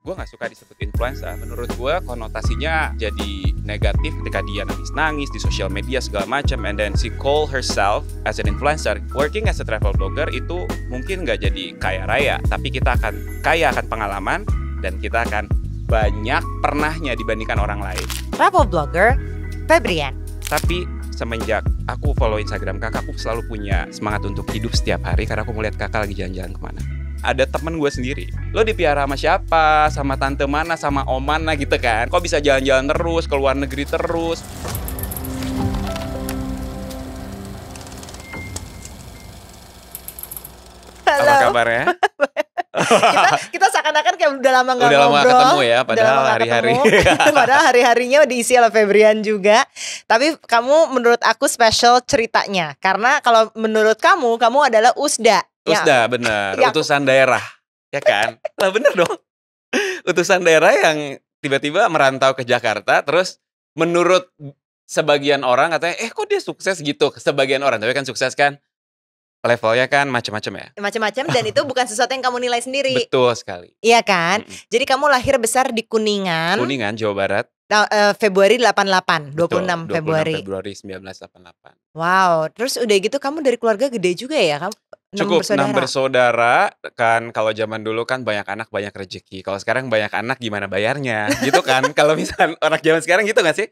Gue nggak suka disebut influencer. Menurut gue konotasinya jadi negatif ketika dia nangis di sosial media segala macam, and then she call herself as an influencer. Working as a travel blogger itu mungkin nggak jadi kaya raya, tapi kita akan kaya akan pengalaman dan kita akan banyak pernahnya dibandingkan orang lain. Travel blogger Febrian. Tapi semenjak aku follow Instagram kakak, aku selalu punya semangat untuk hidup setiap hari karena aku melihat kakak lagi jalan-jalan kemana. Ada temen gue sendiri, lo dipiara sama siapa, sama tante mana, sama om mana gitu kan. Kok bisa jalan-jalan terus, ke luar negeri terus. Halo. Apa kabarnya? kita seakan-akan kayak udah lama nggak Udah lama ngobrol, ketemu ya, padahal udah lama nggak hari-hari. ketemu. Padahal hari-harinya diisi oleh Febrian juga. Tapi kamu menurut aku special ceritanya, karena kalau menurut kamu adalah Usda. Usda, bener, yang- utusan daerah, ya kan? Lah bener dong, utusan daerah yang tiba-tiba merantau ke Jakarta, terus menurut sebagian orang katanya, kok dia sukses gitu, sebagian orang, tapi kan sukses kan, levelnya kan macam-macam ya. Macam-macam, dan itu bukan sesuatu yang kamu nilai sendiri. Betul sekali. Iya kan? Jadi kamu lahir besar di Kuningan. Kuningan, Jawa Barat. Februari 88, 26 Betul, Februari. 26 Februari 1988. Wow, terus udah gitu kamu dari keluarga gede juga ya kamu? Cukup 6 bersaudara kan. Kalau zaman dulu kan banyak anak banyak rezeki. Kalau sekarang banyak anak gimana bayarnya gitu kan. Kalau misalnya orang zaman sekarang gitu gak sih?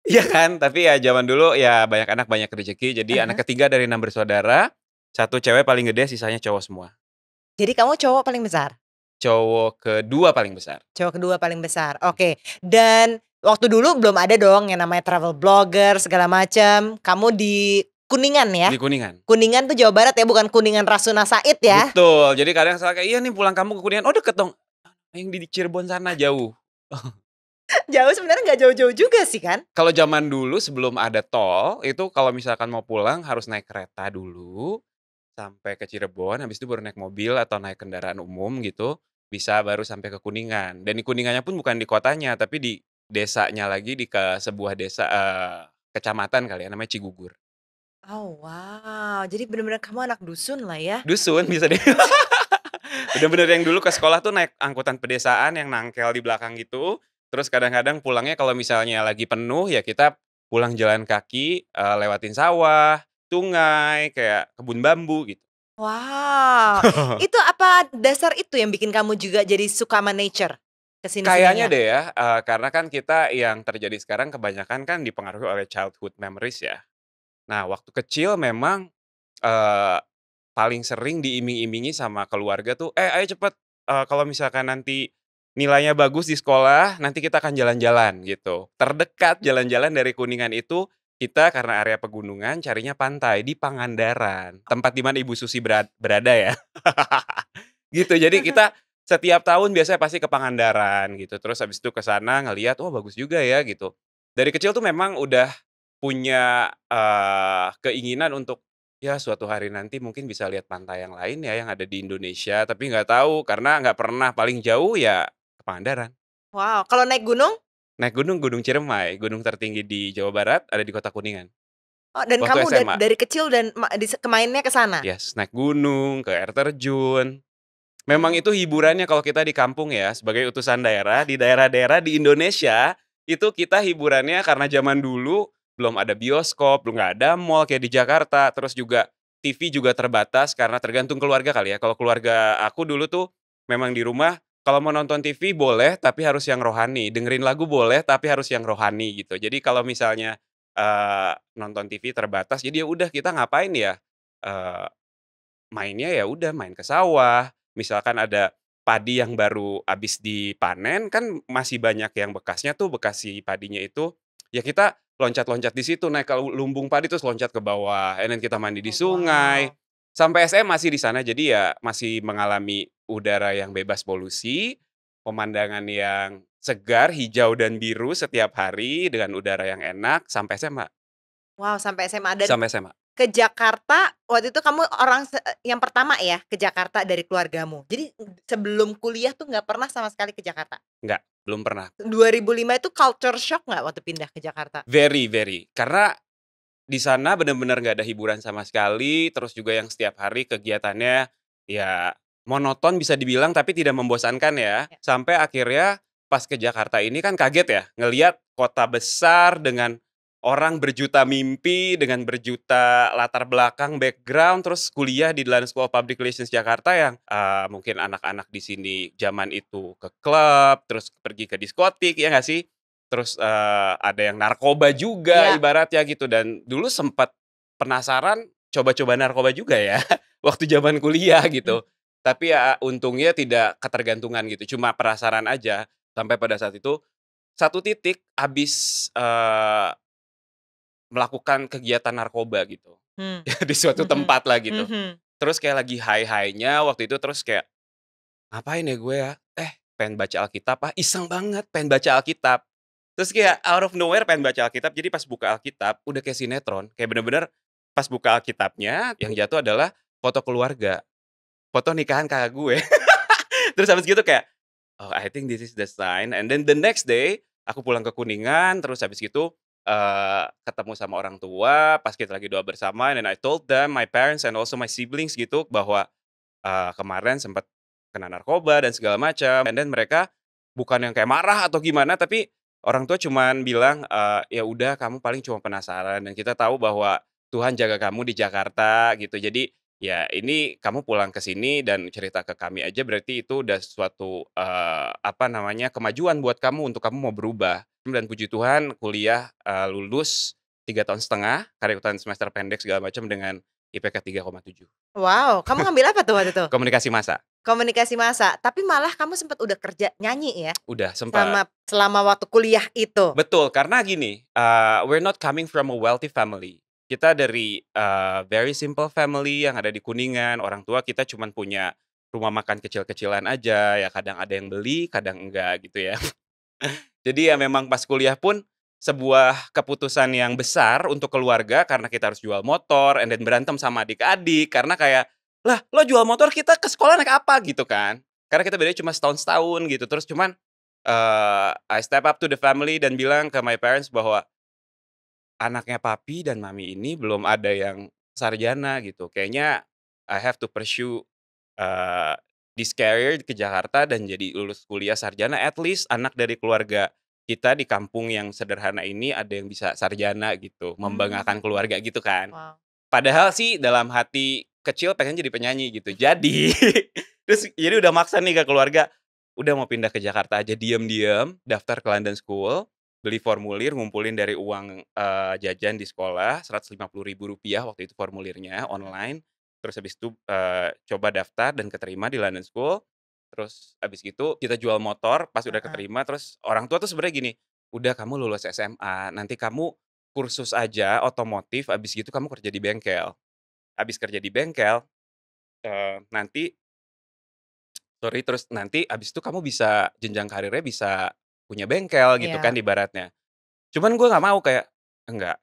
Iya kan, tapi ya zaman dulu ya banyak anak banyak rezeki. Jadi anak ketiga dari 6 bersaudara, satu cewek paling gede, sisanya cowok semua. Jadi kamu cowok paling besar? Cowok kedua paling besar. Cowok kedua paling besar, oke. Dan waktu dulu belum ada dong yang namanya travel blogger segala macam. Kamu di Kuningan ya? Di Kuningan. Kuningan tuh Jawa Barat ya, bukan Kuningan Rasuna Said ya? Betul, jadi kadang salah kayak, iya nih pulang kamu ke Kuningan, oh deket dong. Yang di Cirebon sana jauh. Jauh sebenarnya nggak jauh-jauh juga sih kan? Kalau zaman dulu sebelum ada tol, itu kalau misalkan mau pulang harus naik kereta dulu sampai ke Cirebon, habis itu baru naik mobil atau naik kendaraan umum gitu, bisa baru sampai ke Kuningan. Dan di Kuningannya pun bukan di kotanya, tapi di desanya lagi, ke sebuah desa kecamatan kali ya, namanya Cigugur. Oh wow, jadi benar-benar kamu anak dusun lah ya? Dusun bisa deh. Bener-bener yang dulu ke sekolah tuh naik angkutan pedesaan yang nangkel di belakang gitu. Terus kadang-kadang pulangnya kalau misalnya lagi penuh ya kita pulang jalan kaki, lewatin sawah, sungai, kayak kebun bambu gitu. Wow, itu apa dasar itu yang bikin kamu juga jadi suka sama nature? Kayaknya Kesini-sininya. deh ya, karena kan kita yang terjadi sekarang kebanyakan kan dipengaruhi oleh childhood memories ya. Nah waktu kecil memang, eee, paling sering diiming-imingi sama keluarga tuh, ayo cepet, kalau misalkan nanti nilainya bagus di sekolah, nanti kita akan jalan-jalan gitu. Terdekat jalan-jalan dari Kuningan itu, kita karena area pegunungan carinya pantai di Pangandaran, tempat di mana Ibu Susi berada ya. Gitu, jadi kita setiap tahun biasanya pasti ke Pangandaran gitu, terus habis itu ke sana ngelihat, "Oh bagus juga ya," gitu. Dari kecil tuh memang udah punya, keinginan untuk, ya suatu hari nanti mungkin bisa lihat pantai yang lain ya, yang ada di Indonesia, tapi nggak tahu karena nggak pernah, paling jauh ya ke Pangandaran. Wow, kalau naik gunung? Naik gunung, Gunung Ciremai, gunung tertinggi di Jawa Barat, ada di Kota Kuningan, Oh, dan waktu kamu SMA. dari kecil dan kemainnya ke sana? Yes, naik gunung, ke air terjun. Memang itu hiburannya kalau kita di kampung ya, sebagai utusan daerah, di daerah-daerah di Indonesia, itu kita hiburannya karena zaman dulu belum ada bioskop, belum nggak ada mall kayak di Jakarta, terus juga TV juga terbatas karena tergantung keluarga kali ya. Kalau keluarga aku dulu tuh memang di rumah, kalau mau nonton TV boleh, tapi harus yang rohani, dengerin lagu boleh, tapi harus yang rohani gitu. Jadi kalau misalnya, nonton TV terbatas, jadi ya udah kita ngapain ya, eee, mainnya ya udah main ke sawah. Misalkan ada padi yang baru habis dipanen kan masih banyak yang bekasnya tuh, bekas si padinya itu, ya kita loncat-loncat di situ, naik ke lumbung padi terus loncat ke bawah, and then kita mandi di Oh, sungai. wow. Sampai SM masih di sana, jadi ya masih mengalami udara yang bebas polusi, pemandangan yang segar, hijau dan biru setiap hari dengan udara yang enak sampai SMA. Wow, sampai SMA. Dan Sampai SMA. ke Jakarta waktu itu kamu yang pertama ya ke Jakarta dari keluargamu. Jadi sebelum kuliah tuh nggak pernah sama sekali ke Jakarta? Enggak, belum pernah. 2005 itu culture shock nggak waktu pindah ke Jakarta? Very, very. Karena di sana bener-bener nggak ada hiburan sama sekali, terus juga yang setiap hari kegiatannya ya monoton bisa dibilang tapi tidak membosankan ya. Ya. Sampai akhirnya pas ke Jakarta ini kan kaget ya, ngelihat kota besar dengan orang berjuta mimpi, dengan berjuta latar belakang, background, terus kuliah di London School of Public Relations Jakarta yang, mungkin anak-anak di sini zaman itu ke klub, terus pergi ke diskotik, ya nggak sih? Terus, ada yang narkoba juga Iya. ibaratnya gitu dan dulu sempat penasaran coba-coba narkoba juga ya, waktu zaman kuliah Mmm. gitu. Tapi ya untungnya tidak ketergantungan gitu, cuma penasaran aja. Sampai pada saat itu, satu titik habis, melakukan kegiatan narkoba gitu, Mmm. di suatu Mhm. tempat lah gitu. Mhm. Terus kayak lagi high-nya waktu itu terus kayak, "Ngapain ya gue ya? Pengen baca Alkitab ah, iseng banget pengen baca Alkitab." Terus kayak out of nowhere pengen baca Alkitab, jadi pas buka Alkitab udah kayak sinetron, kayak bener-bener pas buka Alkitabnya yang jatuh adalah foto keluarga, foto nikahan kakak gue. Terus habis gitu kayak, "Oh, I think this is the sign." And then the next day, aku pulang ke Kuningan, terus habis gitu, ketemu sama orang tua, pas kita lagi doa bersama, and then I told them, my parents and also my siblings gitu, bahwa, kemarin sempet kena narkoba dan segala macam. And then mereka bukan yang kayak marah atau gimana, tapi orang tua cuman bilang, "Ya udah kamu paling cuma penasaran dan kita tahu bahwa Tuhan jaga kamu di Jakarta," gitu. Jadi, ya ini kamu pulang ke sini dan cerita ke kami aja berarti itu udah suatu, apa namanya, kemajuan buat kamu untuk kamu mau berubah. Dan puji Tuhan kuliah, lulus 3 tahun setengah, karya ikutan semester pendek segala macam dengan IPK 3,7. Wow, kamu ngambil apa tuh waktu itu? Komunikasi massa. Komunikasi massa, tapi malah kamu sempat udah kerja nyanyi ya? Udah sempat. Selama waktu kuliah itu? Betul, karena gini, we're not coming from a wealthy family. Kita dari, very simple family yang ada di Kuningan, orang tua kita cuman punya rumah makan kecil-kecilan aja, ya kadang ada yang beli, kadang enggak gitu ya. Jadi ya memang pas kuliah pun, sebuah keputusan yang besar untuk keluarga karena kita harus jual motor, and then berantem sama adik-adik karena kayak, "Lah lo jual motor kita ke sekolah naik apa?" Gitu kan. Karena kita bedanya cuma setahun-setahun gitu, terus cuman I step up to the family dan bilang ke my parents bahwa, "Anaknya papi dan mami ini belum ada yang sarjana gitu, kayaknya I have to pursue, eee, this career ke Jakarta dan jadi lulus kuliah sarjana, at least anak dari keluarga kita di kampung yang sederhana ini ada yang bisa sarjana," gitu, membanggakan Mmm. keluarga gitu kan. Wow. Padahal sih dalam hati kecil pengen jadi penyanyi gitu. Jadi jadi udah maksa nih ke keluarga, udah mau pindah ke Jakarta aja diam-diam, daftar ke London School, beli formulir, ngumpulin dari uang, jajan di sekolah Rp150.000 waktu itu formulirnya Mhm. online. Terus habis itu, coba daftar dan keterima di London School. Terus habis gitu kita jual motor, pas udah Heeh. keterima terus orang tua tuh sebenarnya gini, "Udah kamu lulus SMA, nanti kamu kursus aja otomotif, habis gitu kamu kerja di bengkel. Habis kerja di bengkel, nanti sorry, terus nanti habis itu kamu bisa jenjang karirnya bisa punya bengkel," gitu kan Iya. ibaratnya. Cuman gue nggak mau kayak, "Enggak,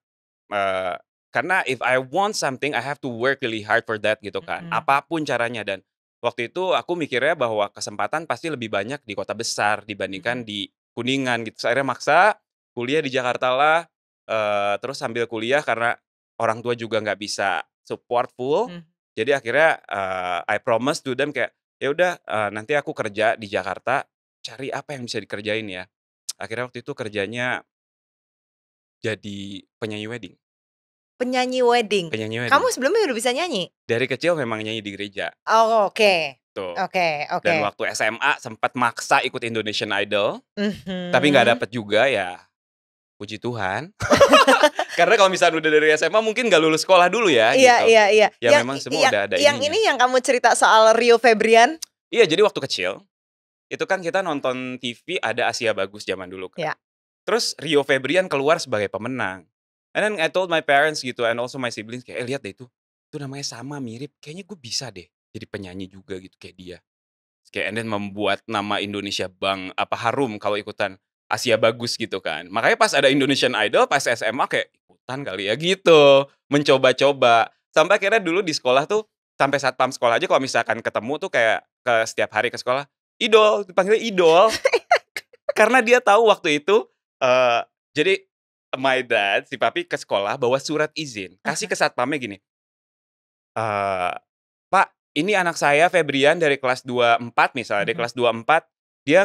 eee, karena if I want something, I have to work really hard for that," gitu kan, Mhm. apapun caranya. Dan waktu itu aku mikirnya bahwa kesempatan pasti lebih banyak di kota besar Mhm. dibandingkan di Kuningan gitu. Terus akhirnya maksa kuliah di Jakarta lah, terus sambil kuliah karena orang tua juga nggak bisa support full, Mhm. jadi akhirnya, I promise to them kayak, "Ya udah, nanti aku kerja di Jakarta, cari apa yang bisa dikerjain ya." Akhirnya waktu itu kerjanya jadi penyanyi wedding. Penyanyi wedding. Penyanyi Kamu wedding. sebelumnya udah bisa nyanyi? Dari kecil memang nyanyi di gereja, Oh, oke. tuh. Oke Dan oke. waktu SMA sempat maksa ikut Indonesian Idol, tapi nggak Mhm. dapet juga, ya puji Tuhan. Karena kalau misalnya udah dari SMA mungkin nggak lulus sekolah dulu ya, Iya gitu. iya iya. Ya memang semua udah ada Yang ininya. ini yang kamu cerita soal Rio Febrian? Iya, jadi waktu kecil, itu kan kita nonton TV ada Asia Bagus zaman dulu kan. Ya. Terus Rio Febrian keluar sebagai pemenang. And then I told my parents gitu and also my siblings kayak, "Eh lihat deh itu namanya sama mirip, kayaknya gue bisa deh jadi penyanyi juga gitu kayak dia." Kayak and then membuat nama Indonesia harum kalau ikutan Asia Bagus gitu kan. Makanya pas ada Indonesian Idol pas SMA kayak, ikutan kali ya gitu, mencoba-coba. Sampai akhirnya dulu di sekolah tuh, sampai satpam sekolah aja kalau misalkan ketemu tuh kayak setiap hari ke sekolah, "Idol," dipanggilnya Idol. Karena dia tahu waktu itu, eee, jadi my dad, si papi ke sekolah bawa surat izin, kasih ke satpamnya gini, eee, "Pak, ini anak saya Febrian dari kelas 24 misalnya, dari Mhm. kelas 24 dia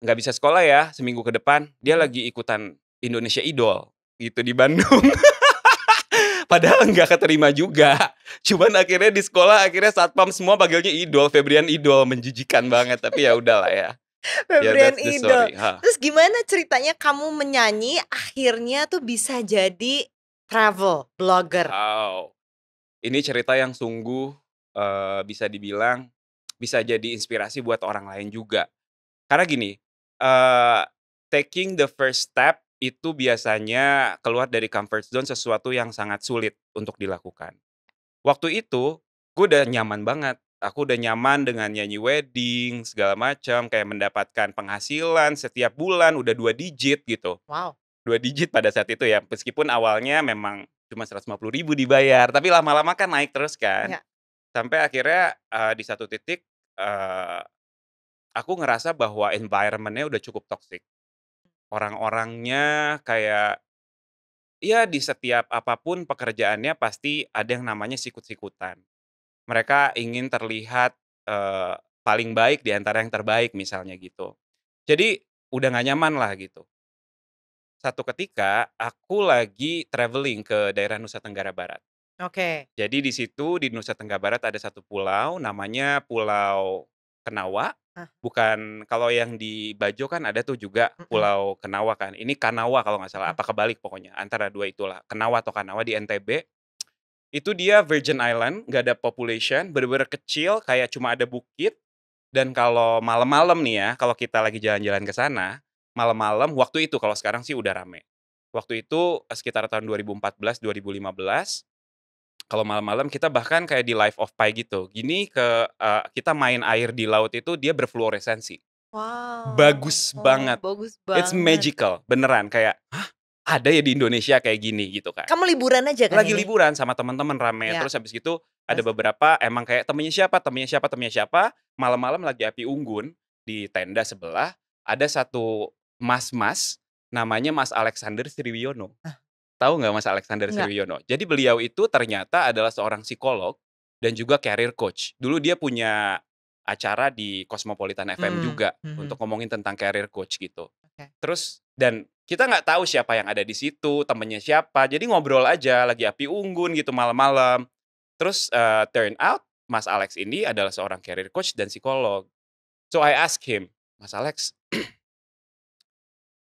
nggak bisa sekolah ya seminggu ke depan, dia Mhm. lagi ikutan Indonesia Idol gitu di Bandung. Padahal nggak keterima juga. Cuman akhirnya di sekolah akhirnya satpam semua panggilnya Idol, Febrian Idol, menjijikan banget, tapi ya udahlah ya. Ya Febrian that's the Idol. story, heeh. Terus gimana ceritanya kamu menyanyi akhirnya tuh bisa jadi travel blogger? Wow, ini cerita yang sungguh, bisa dibilang bisa jadi inspirasi buat orang lain juga. Karena gini, eee, taking the first step itu biasanya keluar dari comfort zone sesuatu yang sangat sulit untuk dilakukan. Waktu itu, gue udah nyaman banget. Aku udah nyaman dengan nyanyi wedding, segala macam, kayak mendapatkan penghasilan setiap bulan udah 2 digit gitu. Wow. 2 digit pada saat itu ya, meskipun awalnya memang cuma 150.000 dibayar, tapi lama-lama kan naik terus kan. Ya. Sampai akhirnya, di satu titik, eee, aku ngerasa bahwa environment-nya udah cukup toxic. Orang-orangnya kayak, ya di setiap apapun pekerjaannya pasti ada yang namanya sikut-sikutan. Mereka ingin terlihat, eee, paling baik di antara yang terbaik misalnya gitu. Jadi udah nggak nyaman lah gitu. Satu ketika aku lagi traveling ke daerah Nusa Tenggara Barat. Oke. Jadi di situ di Nusa Tenggara Barat ada satu pulau namanya Pulau Kenawa, Ah, bukan kalau yang di Bajo kan ada tuh juga mhm, Pulau Kenawa kan, ini Kanawa kalau nggak salah, mhm. apa kebalik pokoknya, antara 2 itulah, Kenawa atau Kanawa di NTB. Itu dia Virgin Island, nggak ada population, bener-bener kecil, kayak cuma ada bukit, dan kalau malam-malam nih ya, kalau kita lagi jalan-jalan ke sana, malam-malam waktu itu, kalau sekarang sih udah rame. Waktu itu, sekitar tahun 2014, 2015, kalau malam-malam kita bahkan kayak di Life of Pi gitu. Kita main air di laut itu dia berfluoresensi. Wow, Bagus oh banget, bagus it's banget. magical, beneran kayak, "Hah, ada ya di Indonesia kayak gini?" Gitu kan. Kamu liburan aja kan Lagi ini? liburan sama teman-teman rame, Ya, terus habis gitu ada terus? beberapa emang kayak temennya siapa, malam-malam lagi api unggun, di tenda sebelah, ada satu mas-mas, namanya Mas Alexander Sriwiono. Ah, Tahu nggak Mas Alexander enggak. Sriwiono? Jadi beliau itu ternyata adalah seorang psikolog dan juga career coach. Dulu dia punya acara di Cosmopolitan FM juga Mhm, untuk ngomongin tentang career coach gitu. oke. Terus dan kita nggak tahu siapa yang ada di situ, temennya siapa, jadi ngobrol aja lagi api unggun gitu malam-malam. Terus, turn out Mas Alex ini adalah seorang career coach dan psikolog. So I ask him, "Mas Alex,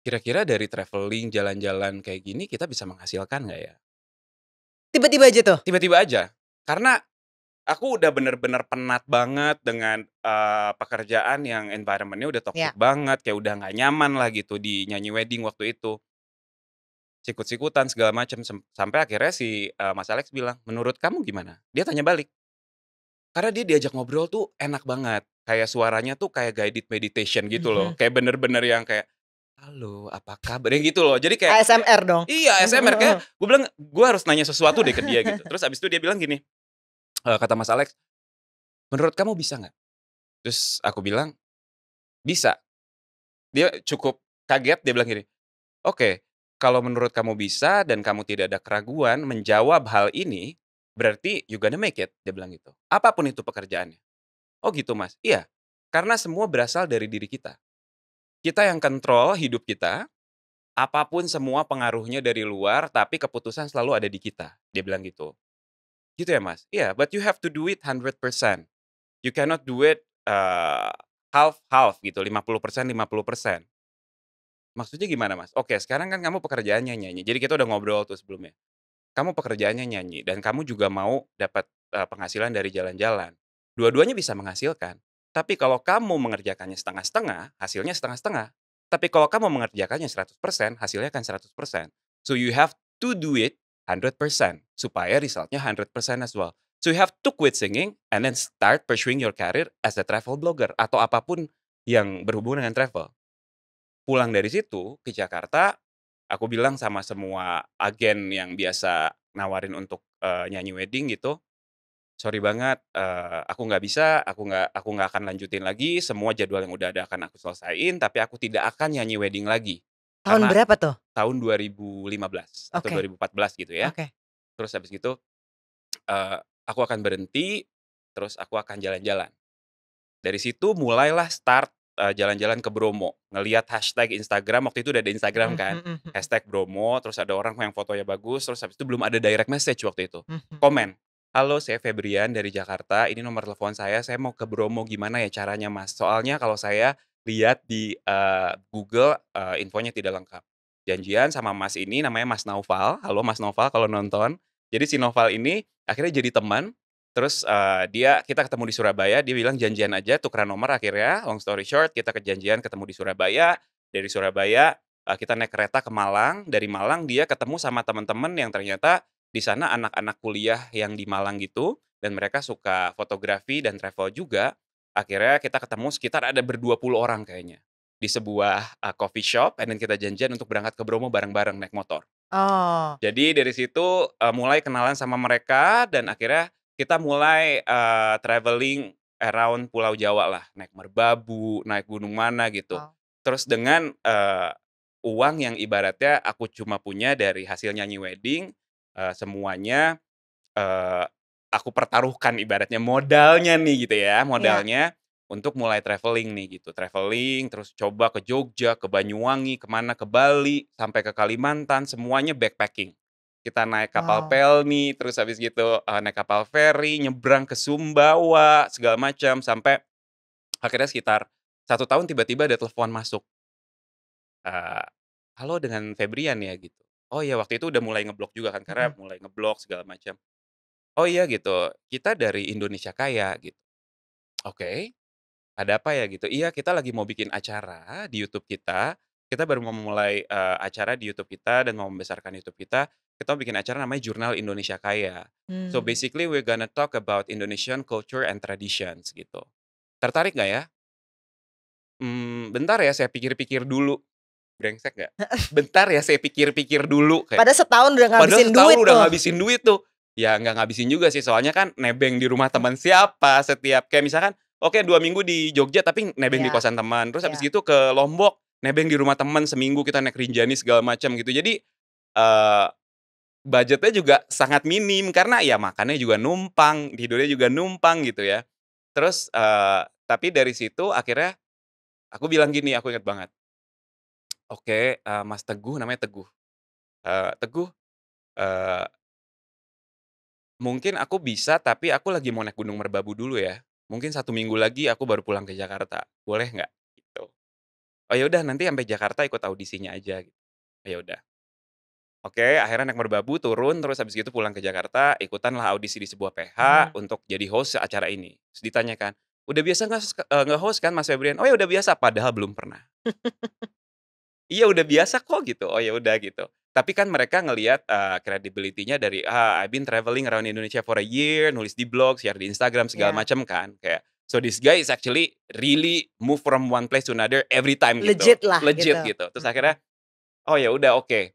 kira-kira dari traveling, jalan-jalan kayak gini kita bisa menghasilkan nggak ya?" Tiba-tiba aja tuh? Tiba-tiba aja, karena aku udah bener-bener penat banget dengan, pekerjaan yang environment-nya udah toxic Ya. banget, kayak udah nggak nyaman lah gitu di nyanyi wedding waktu itu. Sikut-sikutan segala macam, sampai akhirnya si, Mas Alex bilang, "Menurut kamu gimana?" Dia tanya balik, karena dia diajak ngobrol tuh enak banget, kayak suaranya tuh kayak guided meditation gitu loh, Mhm. kayak bener-bener yang kayak, "Halo, apa kabar?" Yang gitu loh. Jadi kayak ASMR dong? iya, ASMR, kayak gue bilang, "Gue harus nanya sesuatu deh ke dia," gitu. Terus abis itu dia bilang gini, kata Mas Alex, "Menurut kamu bisa nggak?" Terus aku bilang, "Bisa." Dia cukup kaget, dia bilang gini, "Oke, kalau menurut kamu bisa dan kamu tidak ada keraguan menjawab hal ini, berarti you gonna make it," dia bilang gitu. "Apapun itu pekerjaannya." "Oh gitu Mas?" "Iya, karena semua berasal dari diri kita. Kita yang kontrol hidup kita, apapun semua pengaruhnya dari luar, tapi keputusan selalu ada di kita," dia bilang gitu. "Gitu ya Mas?" "Iya, but you have to do it 100%. You cannot do it, half-half gitu, 50%, 50%." "Maksudnya gimana Mas?" "Oke, sekarang kan kamu pekerjaannya nyanyi." Jadi kita udah ngobrol tuh sebelumnya. Kamu pekerjaannya nyanyi dan kamu juga mau dapat, penghasilan dari jalan-jalan. Dua-duanya bisa menghasilkan. Tapi kalau kamu mengerjakannya setengah-setengah, hasilnya setengah-setengah. Tapi kalau kamu mengerjakannya 100%, hasilnya akan 100%. So you have to do it 100% supaya resultnya 100% as well. So you have to quit singing and then start pursuing your career as a travel blogger atau apapun yang berhubungan dengan travel. Pulang dari situ ke Jakarta, aku bilang sama semua agen yang biasa nawarin untuk, nyanyi wedding gitu, "Sorry banget, aku nggak bisa, aku nggak akan lanjutin lagi, semua jadwal yang udah ada akan aku selesaiin, tapi aku tidak akan nyanyi wedding lagi." Tahun Karena berapa tuh? tahun 2015 atau Oke, 2014 gitu ya. oke. Terus habis gitu, eee, aku akan berhenti, terus aku akan jalan-jalan. Dari situ mulailah start, jalan-jalan ke Bromo, ngelihat hashtag Instagram, waktu itu udah ada Instagram Mhm kan, mhm mhm. hashtag Bromo, terus ada orang yang fotonya bagus, terus habis itu belum ada direct message waktu itu. Mhm. Komen, "Halo, saya Febrian dari Jakarta, ini nomor telepon saya mau ke Bromo, gimana ya caranya Mas? Soalnya kalau saya lihat di, Google, infonya tidak lengkap." Janjian sama Mas ini namanya Mas Naufal, halo Mas Naufal kalau nonton. Jadi si Naufal ini akhirnya jadi teman. Terus, kita ketemu di Surabaya, dia bilang janjian aja, tukeran nomor akhirnya, long story short kita janjian ketemu di Surabaya, dari Surabaya, kita naik kereta ke Malang, dari Malang dia ketemu sama teman-teman yang ternyata di sana anak-anak kuliah yang di Malang gitu, dan mereka suka fotografi dan travel juga. Akhirnya kita ketemu sekitar ada ber-20 orang kayaknya, di sebuah, coffee shop, and then kita janjian untuk berangkat ke Bromo bareng-bareng naik motor. Oh, Jadi dari situ, mulai kenalan sama mereka dan akhirnya kita mulai, travelling around Pulau Jawa lah, naik Merbabu, naik gunung mana gitu. wow. Terus dengan, uang yang ibaratnya aku cuma punya dari hasil nyanyi wedding, semuanya, eee, aku pertaruhkan ibaratnya modalnya nih gitu ya, Iya. modalnya untuk mulai travelling nih gitu. Travelling, terus coba ke Jogja, ke Banyuwangi, kemana ke Bali, sampai ke Kalimantan, semuanya backpacking. Kita naik kapal Wow. pelni, terus habis gitu, naik kapal feri, nyebrang ke Sumbawa, segala macam, sampai akhirnya sekitar 1 tahun tiba-tiba ada telepon masuk, eee, "Halo, dengan Febrian ya?" Gitu. Oh iya, waktu itu udah mulai ngeblok juga kan, karena Mhm. mulai ngeblok segala macam. "Oh iya," gitu, "kita dari Indonesia Kaya," gitu. "Oke, ada apa ya?" Gitu. "Iya, kita lagi mau bikin acara di YouTube kita. Kita baru mau memulai, acara di YouTube kita dan mau membesarkan YouTube kita. Kita mau bikin acara namanya Jurnal Indonesia Kaya. So Mmm. basically we're gonna talk about Indonesian culture and traditions," gitu. "Tertarik nggak ya?" Bentar ya saya pikir-pikir dulu." Brengsek nggak? "Bentar ya saya pikir-pikir dulu," kayak Padahal setahun udah padahal ngabisin setahun duit udah tuh. ngabisin duit tuh. Ya nggak ngabisin juga sih, soalnya kan nebeng di rumah teman siapa, setiap kayak misalkan, oke 2 minggu di Jogja tapi nebeng di Iya kosan teman, terus habis iya. gitu ke Lombok, nebeng di rumah teman seminggu kita naik Rinjani segala macam gitu. Jadi, eee, budgetnya juga sangat minim karena ya makannya juga numpang, tidurnya juga numpang gitu ya. Terus, tapi dari situ akhirnya aku bilang gini, aku inget banget, "Oke," Mas Teguh, namanya Teguh, "Teguh, eee" mungkin aku bisa, tapi aku lagi mau naik Gunung Merbabu dulu ya. Mungkin 1 minggu lagi aku baru pulang ke Jakarta, boleh nggak? Gitu. "Oh ya udah nanti sampai Jakarta ikut audisinya aja," gitu. Oh ya udah. Oke, akhirnya naik Merbabu, turun, terus habis gitu pulang ke Jakarta, ikutanlah audisi di sebuah PH Mhm. untuk jadi host acara ini. Terus ditanyakan, "Udah biasa nge-host kan Mas Febrian?" "Oh ya udah biasa," padahal belum pernah. "Iya udah biasa kok," gitu. "Oh ya udah," gitu. Tapi kan mereka ngelihat, credibility-nya dari, I've been traveling around Indonesia for a year, nulis di blog, share di Instagram segala Iya. macam kan, kayak, "So this guy is actually really move from one place to another every time," gitu, Legit lah legit gitu. gitu. Terus Mhm. akhirnya, "Oh ya udah oke,"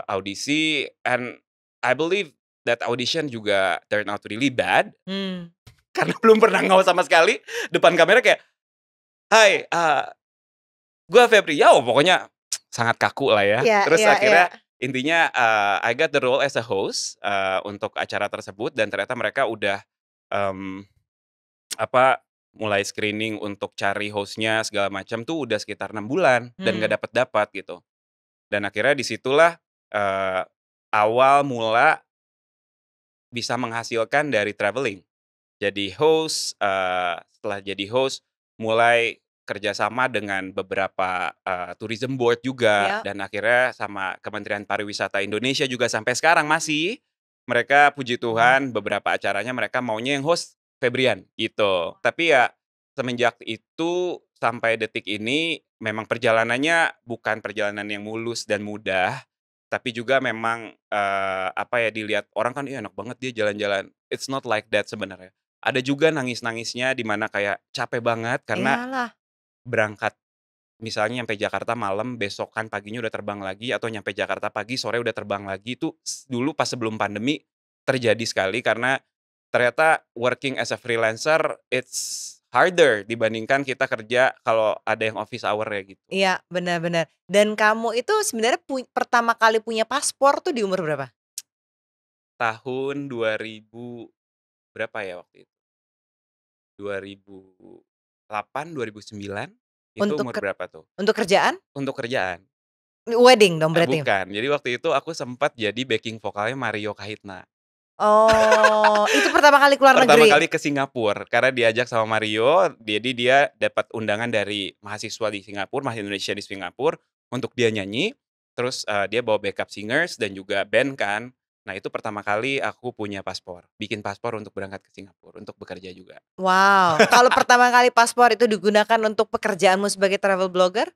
audisi and I believe that audition juga turn out really bad, Mmm. karena belum pernah nge sama sekali, depan kamera kayak, "Hai, gua Febri," ya pokoknya sangat kaku lah ya. Iya Terus iya iya. akhirnya intinya, I got the role as a host, untuk acara tersebut dan ternyata mereka udah, mmm, apa, mulai screening untuk cari host-nya segala macam tuh udah sekitar 6 bulan dan Mmm. nggak dapet-dapet gitu. Dan akhirnya di situlah, awal mula bisa menghasilkan dari travelling. Jadi host, setelah jadi host, mulai kerjasama dengan beberapa, tourism board juga Iya. dan akhirnya sama Kementerian Pariwisata Indonesia juga sampai sekarang masih, mereka puji Mhm. Tuhan beberapa acaranya mereka maunya yang host Febrian, gitu. Tapi ya semenjak itu sampai detik ini memang perjalanannya bukan perjalanan yang mulus dan mudah, tapi juga memang, apa ya, dilihat orang kan, "Ih enak banget dia jalan-jalan." It's not like that sebenarnya. Ada juga nangis-nangisnya di mana kayak capek banget karena Iyalah. berangkat misalnya nyampe Jakarta malam, besokan paginya udah terbang lagi atau nyampe Jakarta pagi, sore udah terbang lagi. Itu dulu pas sebelum pandemi terjadi sekali karena ternyata working as a freelancer it's harder dibandingkan kita kerja kalau ada yang office hour ya gitu. Iya, benar benar. Dan kamu itu sebenarnya pertama kali punya paspor tuh di umur berapa? Tahun 2000 berapa ya waktu itu? 2008, 2009, itu Untuk umur berapa tuh? untuk kerjaan? Untuk kerjaan. Wedding dong berarti? Bukan. Jadi waktu itu aku sempat jadi backing vokalnya Mario Kahitna. Oh, itu pertama kali ke luar Pertama negeri? kali ke Singapura, karena diajak sama Mario, jadi dia dapat undangan dari mahasiswa di Singapura, mahasiswa Indonesia di Singapura, untuk dia nyanyi, terus, dia bawa backup singers dan juga band kan. Nah itu pertama kali aku punya paspor, bikin paspor untuk berangkat ke Singapura, untuk bekerja juga. Wow, kalau pertama kali paspor itu digunakan untuk pekerjaanmu sebagai travel blogger?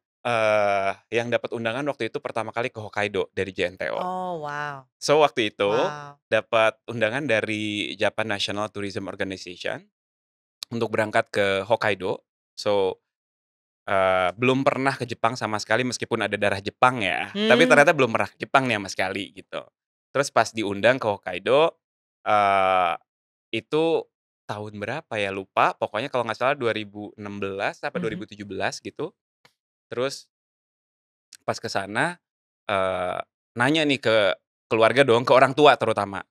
Yang dapat undangan waktu itu pertama kali ke Hokkaido dari JNTO. Oh, wow. So, waktu itu Wow. dapat undangan dari Japan National Tourism Organization untuk berangkat ke Hokkaido. So, belum pernah ke Jepang sama sekali meskipun ada darah Jepang ya, tapi Mmm, ternyata belum pernah ke Jepang nih sama sekali gitu. Terus pas diundang ke Hokkaido, eee, itu tahun berapa ya lupa, pokoknya kalau nggak salah 2016 apa mhm, 2017 gitu. Terus pas ke sana, eee, nanya nih ke keluarga dong, ke orang tua terutama,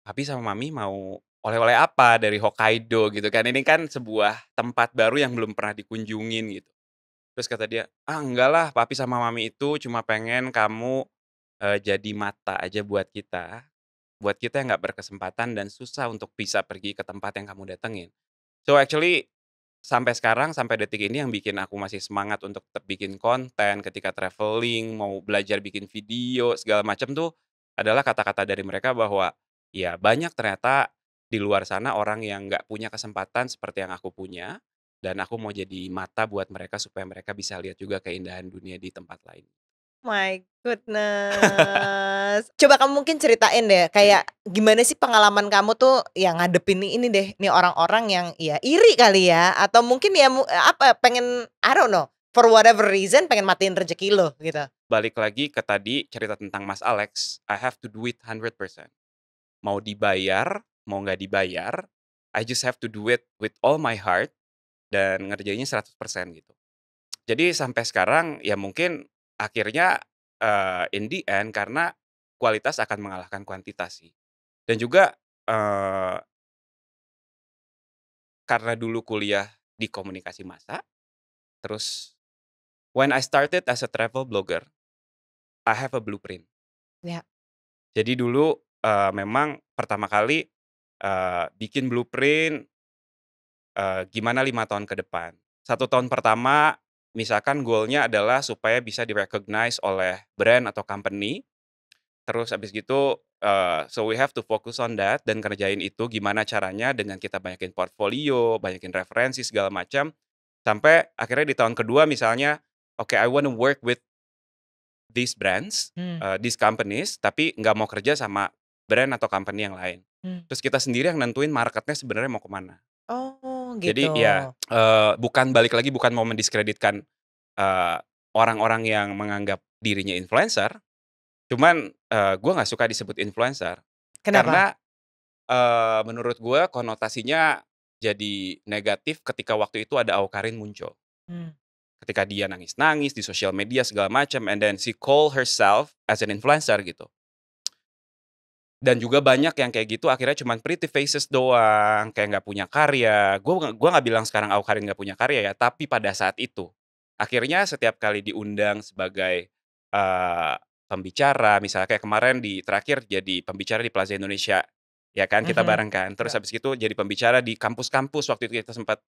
"Papi sama mami mau oleh-oleh apa dari Hokkaido?" Gitu kan, ini kan sebuah tempat baru yang belum pernah dikunjungin gitu. Terus kata dia, "Ah, enggak lah, papi sama mami itu cuma pengen kamu, jadi mata aja buat kita yang nggak berkesempatan dan susah untuk bisa pergi ke tempat yang kamu datengin." So, actually sampai sekarang, sampai detik ini yang bikin aku masih semangat untuk tetap bikin konten ketika traveling, mau belajar bikin video, segala macam tuh, adalah kata-kata dari mereka bahwa, ya banyak ternyata di luar sana orang yang nggak punya kesempatan seperti yang aku punya, dan aku mau jadi mata buat mereka supaya mereka bisa lihat juga keindahan dunia di tempat lain. my goodness. Coba kamu mungkin ceritain deh, kayak gimana sih pengalaman kamu tuh yang ngadepin ini deh, nih orang-orang yang ya iri kali ya, atau mungkin ya apa, pengen I don't know, for whatever reason pengen matiin rezeki lo gitu. Balik lagi ke tadi cerita tentang Mas Alex, I have to do it 100%. Mau dibayar, mau nggak dibayar, I just have to do it with all my heart dan ngerjainnya 100% gitu. Jadi sampai sekarang ya mungkin akhirnya, in the end karena kualitas akan mengalahkan kuantitas sih. Dan juga, karena dulu kuliah di komunikasi massa, terus when I started as a travel blogger, I have a blueprint. Ya, Jadi dulu, memang pertama kali, bikin blueprint, gimana 5 tahun ke depan. 1 tahun pertama misalkan goalnya adalah supaya bisa di-recognize oleh brand atau company. Terus habis gitu, so we have to focus on that dan kerjain itu gimana caranya dengan kita banyakin portfolio, banyakin referensi segala macam, sampai akhirnya di tahun kedua misalnya, oke, I wanna work with these brands, mmm, these companies, tapi nggak mau kerja sama brand atau company yang lain. mmm. Terus kita sendiri yang nentuin marketnya sebenarnya mau kemana. Oh gitu. Jadi ya, bukan balik lagi bukan mau mendiskreditkan, eee, orang-orang yang menganggap dirinya influencer, cuman, gue nggak suka disebut influencer. Kenapa? Karena, menurut gue konotasinya jadi negatif ketika waktu itu ada Awkarin muncul. Mmm, Ketika dia nangis-nangis di sosial media segala macam, and then she call herself as an influencer gitu. Dan juga banyak yang kayak gitu akhirnya cuman pretty faces doang, kayak nggak punya karya. Gua nggak bilang sekarang Awkarin nggak punya karya ya, tapi pada saat itu. Akhirnya setiap kali diundang sebagai, pembicara, misalnya kayak kemarin terakhir jadi pembicara di Plaza Indonesia, ya kan, kita mhm. bareng kan. Terus Ya, habis itu jadi pembicara di kampus-kampus, waktu itu kita sempat,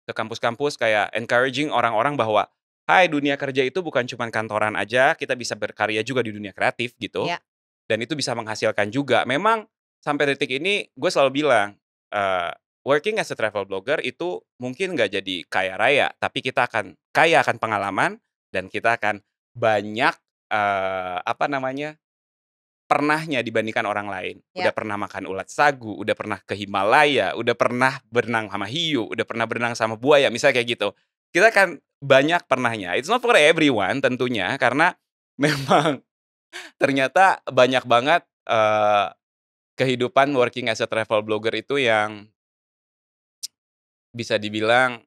ke kampus-kampus kayak encouraging orang-orang bahwa, "Hai, dunia kerja itu bukan cuman kantoran aja, kita bisa berkarya juga di dunia kreatif," gitu. ya. Dan itu bisa menghasilkan juga. Memang sampai detik ini gue selalu bilang, working as a travel blogger itu mungkin nggak jadi kaya raya, tapi kita akan kaya akan pengalaman dan kita akan banyak, apa namanya, pernahnya dibandingkan orang lain. Udah Ya. pernah makan ulat sagu, udah pernah ke Himalaya, udah pernah berenang sama hiu, udah pernah berenang sama buaya, misalnya kayak gitu. Kita kan banyak pernahnya. It's not for everyone tentunya, karena memang ternyata banyak banget, kehidupan working as a travel blogger itu yang bisa dibilang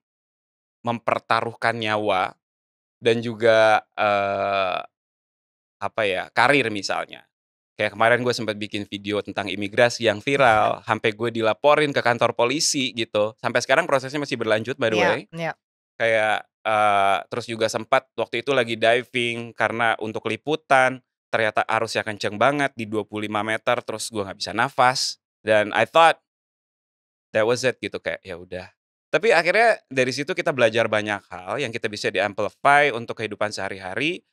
mempertaruhkan nyawa dan juga, apa ya, karir misalnya. Kayak kemarin gue sempat bikin video tentang imigrasi yang viral, sampai gue dilaporin ke kantor polisi gitu. Sampai sekarang prosesnya masih berlanjut by the Iya way. iya. Kayak, terus juga sempat waktu itu lagi diving karena untuk liputan, ternyata arusnya kenceng banget di 25 meter, terus gue nggak bisa nafas, dan I thought that was it gitu, kayak ya udah. Tapi akhirnya dari situ kita belajar banyak hal yang kita bisa di-amplify untuk kehidupan sehari-hari,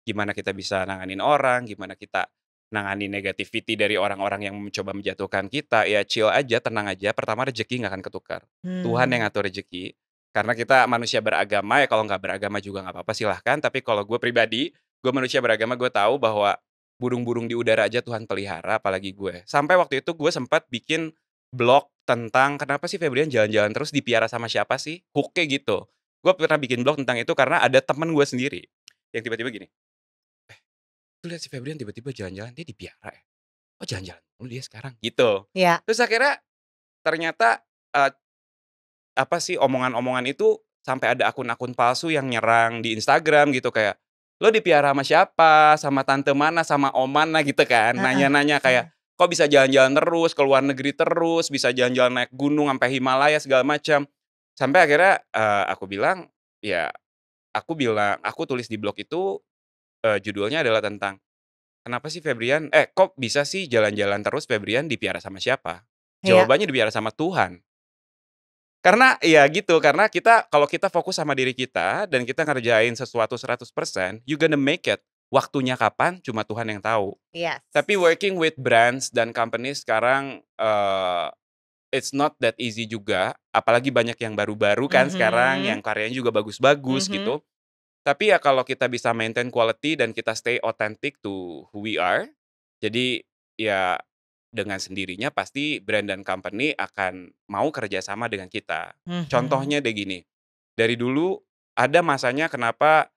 gimana kita bisa nanganin orang, gimana kita nanganin negativity dari orang-orang yang mencoba menjatuhkan kita, ya chill aja, tenang aja, pertama rezeki nggak akan ketukar. Tuhan yang Mmm, ngatur rezeki, karena kita manusia beragama, ya kalau nggak beragama juga nggak apa-apa silahkan, tapi kalau gue pribadi, gue manusia beragama, gue tahu bahwa burung-burung di udara aja Tuhan pelihara, apalagi gue. Sampai waktu itu gue sempat bikin blog tentang, "Kenapa sih Febrian jalan-jalan terus, dipiara sama siapa sih?" Hook-nya gitu. Gue pernah bikin blog tentang itu karena ada temen gue sendiri, yang tiba-tiba gini, "Tuh lihat si Febrian tiba-tiba jalan-jalan, dia dipiara ya? Oh jalan-jalan mulu dia sekarang?" Gitu. iya. Terus akhirnya ternyata, eee, apa sih, omongan-omongan itu sampai ada akun-akun palsu yang nyerang di Instagram gitu kayak, "Lo dipiara sama siapa? Sama tante mana? Sama om mana?" Gitu kan. Heeh Nanya-nanya kayak, heeh. "Kok bisa jalan-jalan terus, ke luar negeri terus, bisa jalan-jalan naik gunung sampai Himalaya segala macam." Sampai akhirnya, aku bilang, ya aku tulis di blog itu, judulnya adalah tentang, "Kenapa sih Febrian kok bisa sih jalan-jalan terus, Febrian dipiara sama siapa?" Iya. Jawabannya dipiara sama Tuhan. Karena ya gitu, karena kalau kita fokus sama diri kita dan kita ngerjain sesuatu 100%, you gonna make it. Waktunya kapan cuma Tuhan yang tahu. Tapi Yes. working with brands dan companies sekarang, it's not that easy juga, apalagi banyak yang baru-baru kan sekarang Mhm yang karyanya juga bagus-bagus mhm. gitu. Tapi ya kalau kita bisa maintain quality dan kita stay authentic to who we are, jadi ya dengan sendirinya pasti brand dan company akan mau kerja sama dengan kita. Mhm. Contohnya deh gini, dari dulu ada masanya kenapa,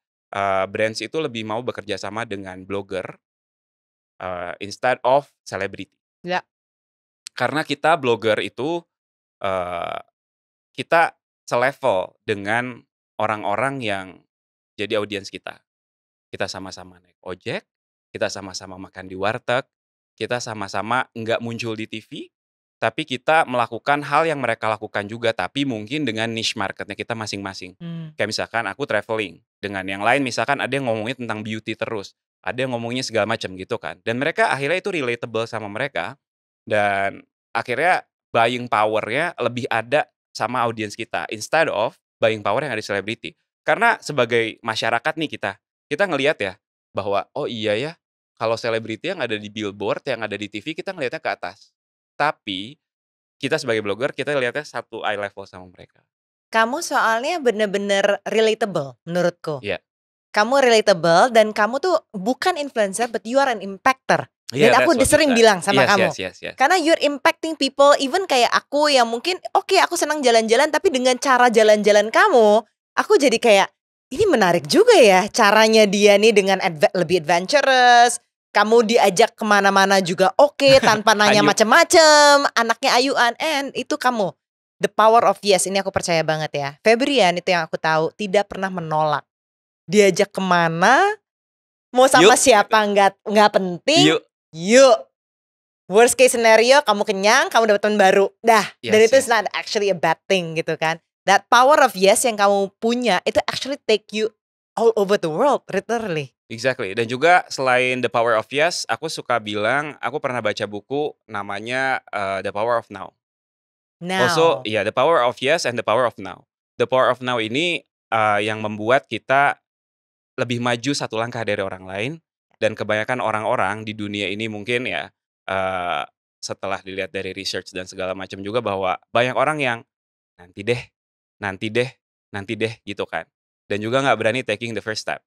brands itu lebih mau bekerja sama dengan blogger, instead of selebriti. Ya. Karena kita blogger itu, eee, kita selevel dengan orang-orang yang jadi audiens kita. Kita sama-sama naik ojek, kita sama-sama makan di warteg, kita sama-sama nggak muncul di TV, tapi kita melakukan hal yang mereka lakukan juga, tapi mungkin dengan niche market-nya kita masing-masing. Mmm. Kayak misalkan aku traveling, dengan yang lain misalkan ada yang ngomongin tentang beauty terus, ada yang ngomongnya segala macam gitu kan. Dan mereka akhirnya itu relatable sama mereka, dan akhirnya buying power-nya lebih ada sama audiens kita, instead of buying power yang ada di selebriti. Karena sebagai masyarakat nih kita ngelihat ya, bahwa, "Oh iya ya, kalau selebriti yang ada di billboard, yang ada di TV kita ngelihatnya ke atas." Tapi, kita sebagai blogger, kita lihatnya satu eye level sama mereka. Kamu soalnya bener-bener relatable menurutku. Iya. Kamu relatable dan kamu tuh bukan influencer but you are an impactor. Dan Iya, aku that's udah what we sering said. bilang sama Yes kamu. yes yes yes. Karena you're impacting people even kayak aku yang mungkin oke aku senang jalan-jalan tapi dengan cara jalan-jalan kamu, aku jadi kayak ini menarik juga ya caranya dia nih dengan lebih adventurous. Kamu diajak kemana-mana juga oke tanpa nanya Hayu. macem-macem. Anaknya ayuan and itu kamu. The power of yes ini aku percaya banget ya. Febrian itu yang aku tahu tidak pernah menolak. Diajak kemana, mau sama "Yuk," gitu. siapa nggak penting, "Yuk." yuk. Worst case scenario kamu kenyang, kamu dapat teman baru, dah. Dan Yes itu is yes. not actually a bad thing gitu kan. That power of yes yang kamu punya itu actually take you all over the world literally. Exactly, dan juga selain The Power of Yes, aku suka bilang, aku pernah baca buku namanya, The Power of Now. Also, Now. ya The Power of Yes and The Power of Now. The Power of Now ini, yang membuat kita lebih maju satu langkah dari orang lain, dan kebanyakan orang-orang di dunia ini mungkin ya, eee, setelah dilihat dari research dan segala macam juga bahwa banyak orang yang, "Nanti deh nanti deh nanti deh," gitu kan. Dan juga nggak berani taking the first step.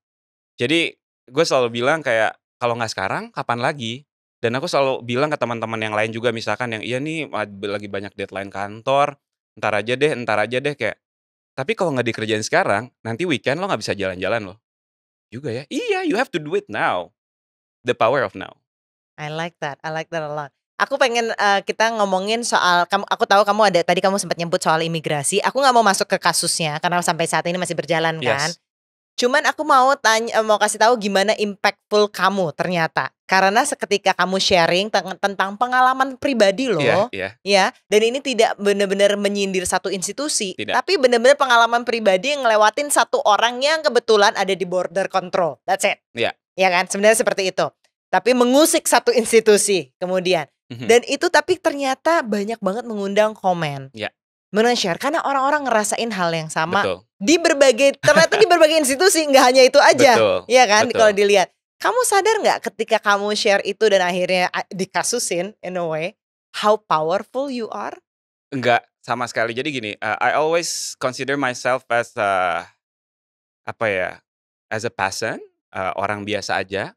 Jadi, gue selalu bilang kayak, "Kalau nggak sekarang, kapan lagi?" Dan aku selalu bilang ke teman-teman yang lain juga misalkan yang, "Iya nih, lagi banyak deadline kantor, entar aja deh," kayak, "Tapi kalau nggak dikerjain sekarang, nanti weekend lo nggak bisa jalan-jalan loh." Juga ya. Iya, you have to do it now. The power of now. I like that a lot. Aku pengen, kita ngomongin soal aku tahu kamu ada tadi kamu sempat nyebut soal imigrasi, aku nggak mau masuk ke kasusnya karena sampai saat ini masih berjalan kan. Yes. Cuman aku mau kasih tahu gimana impactful kamu ternyata. Karena seketika kamu sharing tentang pengalaman pribadi Iya loh, iya, ya, dan ini tidak benar-benar menyindir satu institusi, tidak. tapi benar-benar pengalaman pribadi yang ngelewatin satu orang yang kebetulan ada di border control, that's it, Iya, ya kan? Sebenarnya seperti itu. Tapi mengusik satu institusi kemudian. mhm, Dan itu tapi ternyata banyak banget mengundang komen. iya, Men-share karena orang-orang ngerasain hal yang sama betul ternyata di berbagai institusi, nggak hanya itu aja, betul iya kan kalau betul. dilihat. Kamu sadar nggak ketika kamu share itu dan akhirnya dikasusin in a way, how powerful you are? Enggak, sama sekali. Jadi gini, I always consider myself as, apa ya, as a person, orang biasa aja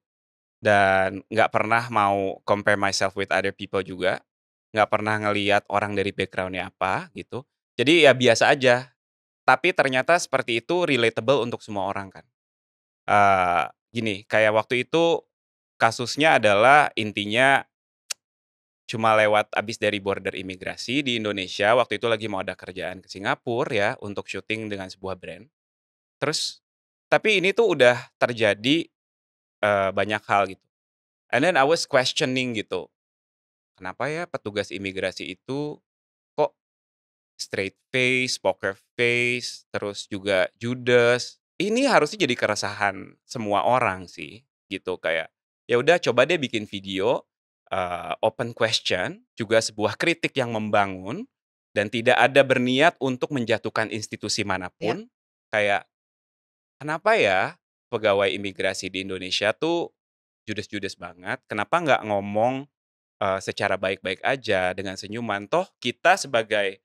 dan nggak pernah mau compare myself with other people juga, nggak pernah ngelihat orang dari background-nya apa gitu. Jadi ya biasa aja, tapi ternyata seperti itu relatable untuk semua orang kan. Gini, kayak waktu itu kasusnya adalah intinya cuma lewat abis dari border imigrasi di Indonesia, waktu itu lagi mau ada kerjaan ke Singapura ya, untuk syuting dengan sebuah brand. Terus tapi ini tuh udah terjadi, banyak hal gitu. And then I was questioning gitu, kenapa ya petugas imigrasi itu kok straight face, poker face, terus juga judes. Ini harusnya jadi keresahan semua orang sih, gitu. Kayak, ya udah coba deh bikin video, open question, juga sebuah kritik yang membangun, dan tidak ada berniat untuk menjatuhkan institusi Ya, manapun. Kayak, kenapa ya pegawai imigrasi di Indonesia tuh judes-judes banget, kenapa nggak ngomong, secara baik-baik aja dengan senyuman? Toh kita sebagai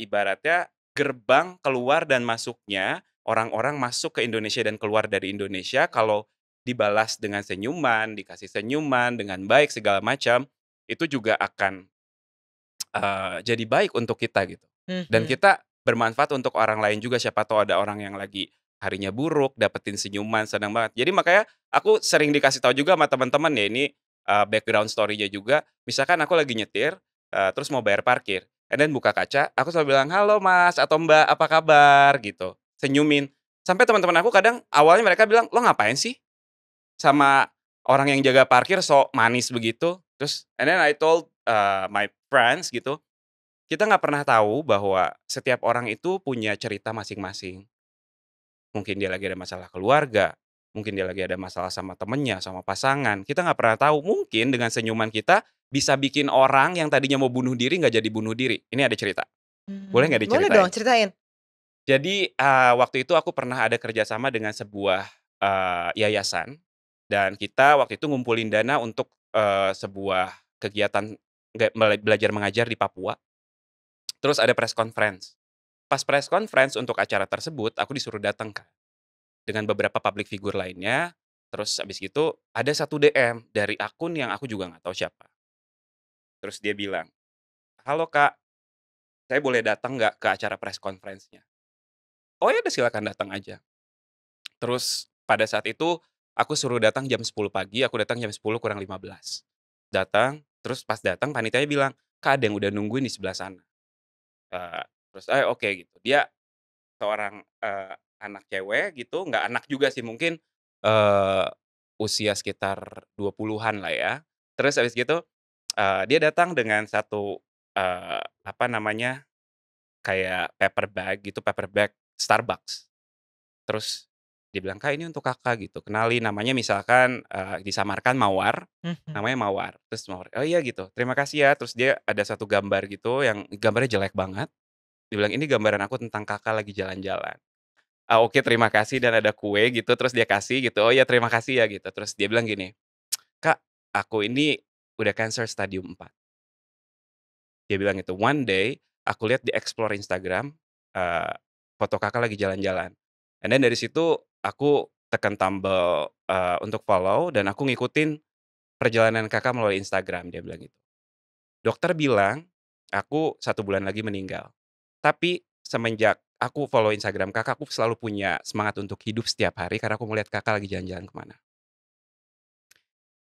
ibaratnya gerbang keluar dan masuknya orang-orang masuk ke Indonesia dan keluar dari Indonesia kalau dibalas dengan senyuman, dikasih senyuman dengan baik segala macam, itu juga akan, jadi baik untuk kita gitu. Dan mhm, kita bermanfaat untuk orang lain juga, siapa tahu ada orang yang lagi harinya buruk, dapetin senyuman, senang banget. Jadi makanya aku sering dikasih tahu juga sama teman-teman ya ini, background story-nya juga, misalkan aku lagi nyetir, terus mau bayar parkir, and then buka kaca, aku selalu bilang, "Halo Mas," atau "Mbak, apa kabar?" Gitu, senyumin. Sampai teman-teman aku kadang awalnya mereka bilang, "Lo ngapain sih sama orang yang jaga parkir sok manis begitu?" Terus and then I told, my friends gitu, kita nggak pernah tahu bahwa setiap orang itu punya cerita masing-masing. Mungkin dia lagi ada masalah keluarga, mungkin dia lagi ada masalah sama temennya, sama pasangan, kita nggak pernah tahu. Mungkin dengan senyuman kita bisa bikin orang yang tadinya mau bunuh diri nggak jadi bunuh diri. Ini ada cerita, boleh nggak boleh dong diceritain? ceritain. Jadi, waktu itu aku pernah ada kerjasama dengan sebuah, yayasan dan kita waktu itu ngumpulin dana untuk, sebuah kegiatan belajar mengajar di Papua, terus ada press conference. Pas press conference untuk acara tersebut, aku disuruh datang Kak, dengan beberapa public figure lainnya, terus habis gitu ada satu DM dari akun yang aku juga nggak tahu siapa. Terus dia bilang, "Halo Kak, saya boleh datang nggak ke acara press conference-nya?" "Oh ya udah silakan datang aja." Terus pada saat itu aku suruh datang jam 10 pagi, aku datang jam 10 kurang 15. Datang, terus pas datang panitianya bilang, "Kak, ada yang udah nungguin di sebelah sana." Terus, oke," gitu. Dia seorang, anak cewek gitu, nggak anak juga sih mungkin, eee, usia sekitar 20-an lah ya. Terus habis gitu, dia datang dengan satu, apa namanya, kayak paper bag gitu, paper bag Starbucks. Terus dia bilang, "Kak, ini untuk Kakak," gitu, kenalin namanya misalkan, disamarkan Mawar, Mhm. namanya Mawar. Terus Mawar, "Oh iya," gitu, "terima kasih ya." Terus dia ada satu gambar gitu yang gambarnya jelek banget, dia bilang, "Ini gambaran aku tentang Kakak lagi jalan-jalan." Ah, oke terima kasih dan ada kue gitu, terus dia kasih gitu, "Oh ya terima kasih ya," gitu. Terus dia bilang gini, "Kak, aku ini udah cancer stadium 4." Dia bilang gitu, "One day aku lihat di explore Instagram, eee, foto Kakak lagi jalan-jalan. And then dari situ aku tekan tombol, untuk follow dan aku ngikutin perjalanan Kakak melalui Instagram," dia bilang gitu. "Dokter bilang aku 1 bulan lagi meninggal, tapi semenjak aku follow Instagram Kakak, aku selalu punya semangat untuk hidup setiap hari karena aku melihat Kakak lagi jalan-jalan ke mana."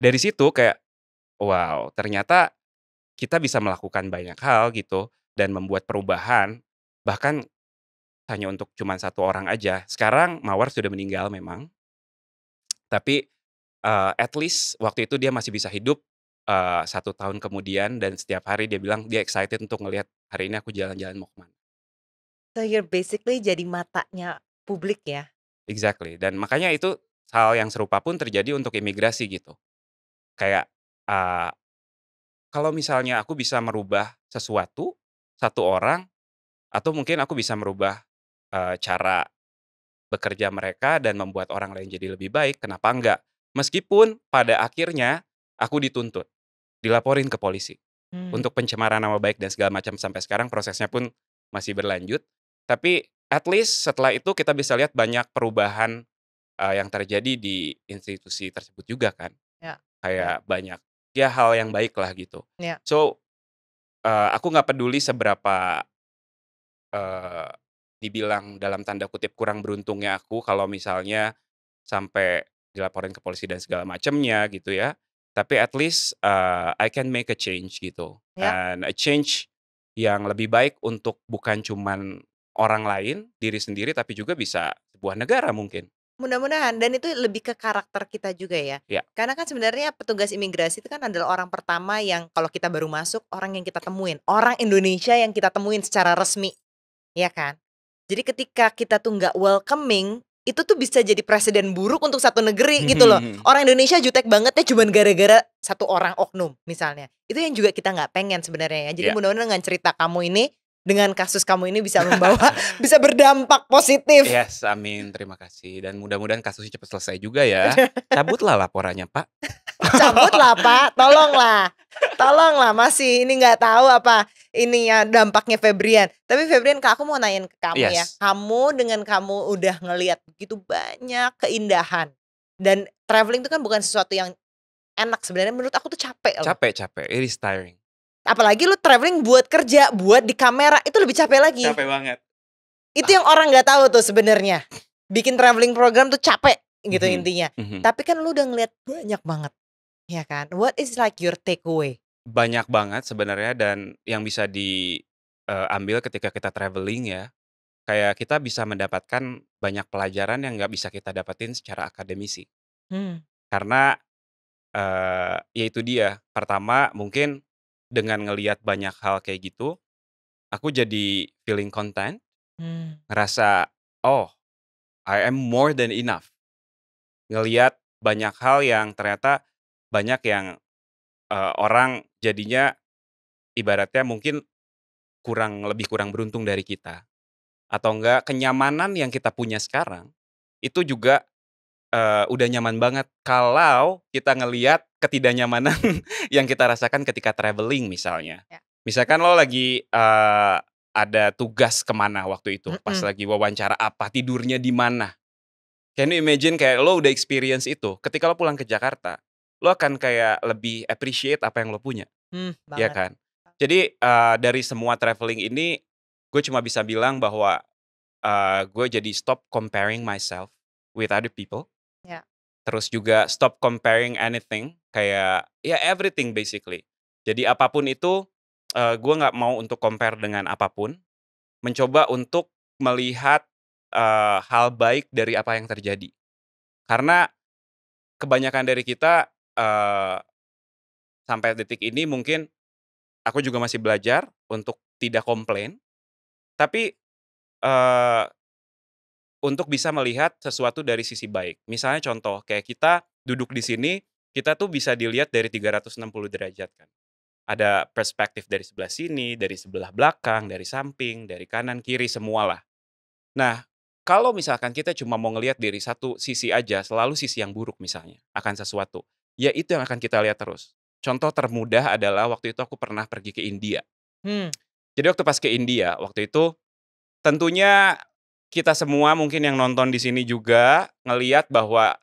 Dari situ kayak, wow ternyata kita bisa melakukan banyak hal gitu dan membuat perubahan, bahkan hanya untuk cuman 1 orang aja. Sekarang Mawar sudah meninggal memang, tapi, at least waktu itu dia masih bisa hidup, 1 tahun kemudian dan setiap hari dia bilang dia excited untuk ngelihat, "Hari ini aku jalan-jalan mau ke mana." So you're basically jadi matanya publik ya? Exactly, dan makanya itu hal yang serupa pun terjadi untuk imigrasi gitu. Kayak, eee, kalau misalnya aku bisa merubah sesuatu, 1 orang, atau mungkin aku bisa merubah, cara bekerja mereka dan membuat orang lain jadi lebih baik, kenapa enggak? Meskipun pada akhirnya aku dituntut, dilaporin ke polisi Mmm, untuk pencemaran nama baik dan segala macam sampai sekarang prosesnya pun masih berlanjut. Tapi at least setelah itu kita bisa lihat banyak perubahan, yang terjadi di institusi tersebut juga kan. ya ya Kayak banyak, ya hal yang baik lah gitu. ya. So, aku nggak peduli seberapa, eee, dibilang dalam tanda kutip kurang beruntungnya aku kalau misalnya sampai dilaporin ke polisi dan segala macamnya gitu ya. Tapi at least, I can make a change gitu, Ya, and a change yang lebih baik untuk bukan cuman orang lain, diri sendiri, tapi juga bisa sebuah negara mungkin. mudah-mudahan dan itu lebih ke karakter kita juga ya. Ya, Karena kan sebenarnya petugas imigrasi itu kan adalah orang pertama yang kalau kita baru masuk, orang yang kita temuin, orang Indonesia yang kita temuin secara resmi, ya kan? Jadi ketika kita tuh nggak welcoming, itu tuh bisa jadi presiden buruk untuk satu negeri gitu loh. Orang Indonesia jutek banget ya cuman gara-gara satu orang oknum misalnya. Itu yang juga kita nggak pengen sebenarnya ya. Jadi ya. mudah-mudahan dengan cerita kamu ini, dengan kasus kamu ini bisa membawa bisa berdampak positif. Yes, amin, terima kasih, dan mudah-mudahan kasusnya cepat selesai juga ya. Cabutlah laporannya, Pak. Cabutlah Pak, tolonglah. Tolonglah, masih ini nggak tahu apa ininya dampaknya Febrian. Tapi Febrian, Kak, aku mau nanyain ke kamu ya. Yes, Kamu dengan kamu udah ngelihat begitu banyak keindahan dan traveling itu kan bukan sesuatu yang enak sebenarnya, menurut aku tuh capek loh. capek capek, it is tiring. Apalagi lu traveling buat kerja, buat di kamera, itu lebih capek lagi. Capek banget. Itu yang orang nggak tahu tuh sebenarnya. Bikin traveling program tuh capek gitu Mhm, intinya. mhm. Tapi kan lu udah ngeliat banyak banget, ya kan? What is like your takeaway? Banyak banget sebenarnya dan yang bisa ambil ketika kita traveling ya, kayak kita bisa mendapatkan banyak pelajaran yang nggak bisa kita dapetin secara akademisi. Hmm, Karena, ya itu dia, pertama mungkin dengan ngelihat banyak hal kayak gitu, aku jadi feeling content, hmm, ngerasa, "Oh, I am more than enough." Ngelihat banyak hal yang ternyata banyak yang, orang jadinya ibaratnya mungkin lebih kurang beruntung dari kita, atau enggak kenyamanan yang kita punya sekarang, itu juga, udah nyaman banget kalau kita ngelihat ketidaknyamanan yang kita rasakan ketika traveling misalnya. ya, Misalkan lo lagi, ada tugas kemana waktu itu, pas mhm, lagi wawancara apa, tidurnya di mana. Can you imagine kayak lo udah experience itu, ketika lo pulang ke Jakarta, lo akan kayak lebih appreciate apa yang lo punya, ya banget. kan? Jadi, dari semua traveling ini, gue cuma bisa bilang bahwa, gue jadi stop comparing myself with other people, Ya, terus juga stop comparing anything, kayak ya everything basically. Jadi apapun itu, gue nggak mau untuk compare dengan apapun, mencoba untuk melihat, hal baik dari apa yang terjadi. Karena kebanyakan dari kita, sampai detik ini mungkin aku juga masih belajar untuk tidak komplain, tapi, eee, untuk bisa melihat sesuatu dari sisi baik. Misalnya contoh, kayak kita duduk di sini, kita tuh bisa dilihat dari 360 derajat kan. Ada perspektif dari sebelah sini, dari sebelah belakang, dari samping, dari kanan, kiri, semualah. Nah, kalau misalkan kita cuma mau ngelihat dari satu sisi aja, selalu sisi yang buruk misalnya, akan sesuatu, ya itu yang akan kita lihat terus. Contoh termudah adalah waktu itu aku pernah pergi ke India. hmm, Jadi waktu pas ke India, waktu itu tentunya kita semua mungkin yang nonton di sini juga ngelihat bahwa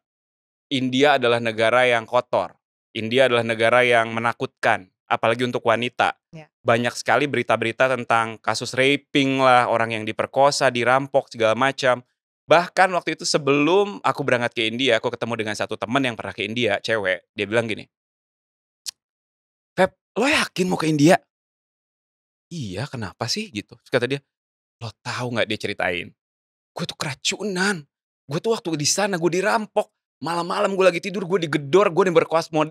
India adalah negara yang kotor. India adalah negara yang menakutkan, apalagi untuk wanita. ya. Banyak sekali berita-berita tentang kasus raping lah, orang yang diperkosa, dirampok, segala macam. Bahkan waktu itu sebelum aku berangkat ke India, aku ketemu dengan satu teman yang pernah ke India, cewek. Dia bilang gini, "Feb, lo yakin mau ke India?" "Iya, kenapa sih?" Gitu. Terus kata dia, Lo tahu nggak dia ceritain, gue tuh keracunan. Gue tuh waktu di sana gue dirampok. Malam-malam gue lagi tidur, gue digedor, gue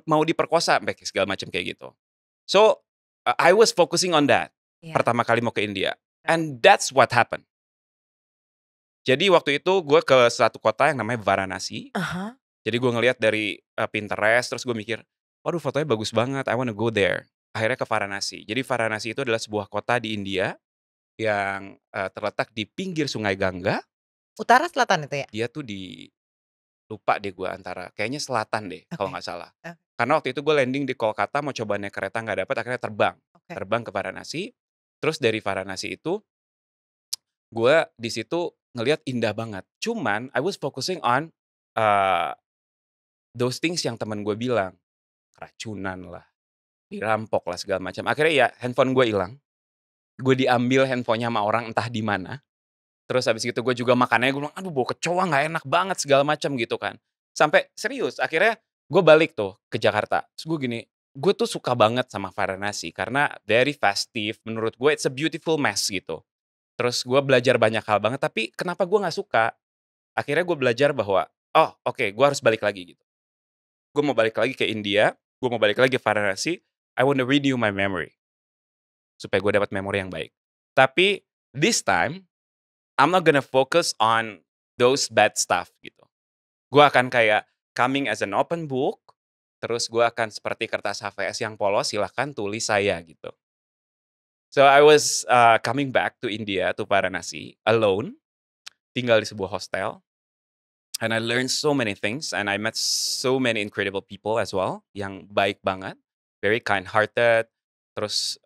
mau diperkosa, sampai segala macam kayak gitu. So, I was focusing on that. Iya. Pertama kali mau ke India. And that's what happened. Jadi waktu itu gue ke satu kota yang namanya Varanasi. Aha. Jadi gue ngelihat dari Pinterest, terus gue mikir, waduh fotonya bagus banget, I wanna go there. Akhirnya ke Varanasi. Jadi Varanasi itu adalah sebuah kota di India yang terletak di pinggir Sungai Gangga. Utara selatan itu ya? Dia tuh lupa deh gue antara, kayaknya selatan deh kalau Oke. nggak salah. Eh. Karena waktu itu gue landing di Kolkata, mau coba naik kereta nggak dapet, akhirnya terbang. Oke. Terbang ke Varanasi. Terus dari Varanasi itu, gue di situ ngelihat indah banget. Cuman I was focusing on those things yang temen gue bilang. Keracunan lah, dirampok lah segala macam. Akhirnya ya handphone gue hilang. Gue diambil handphonenya sama orang entah di mana. Terus habis itu gue juga makannya, gue bilang, aduh bau kecoa nggak enak banget segala macam gitu kan. Sampai serius, akhirnya gue balik tuh ke Jakarta. Terus gue gini, gue tuh suka banget sama Varanasi karena very festive. Menurut gue it's a beautiful mess gitu. Terus gue belajar banyak hal banget, tapi kenapa gue nggak suka? Akhirnya gue belajar bahwa, oh oke, gue harus balik lagi gitu. Gue mau balik lagi ke India, gue mau balik lagi ke Varanasi, I want to renew my memory. Supaya gue dapat memori yang baik. Tapi this time, I'm not gonna focus on those bad stuff gitu. Gue akan kayak coming as an open book, terus gue akan seperti kertas HVS yang polos, silahkan tulis saya gitu. So I was coming back to India, to Varanasi, alone, tinggal di sebuah hostel, and I learned so many things, and I met so many incredible people as well, yang baik banget, very kind-hearted, terus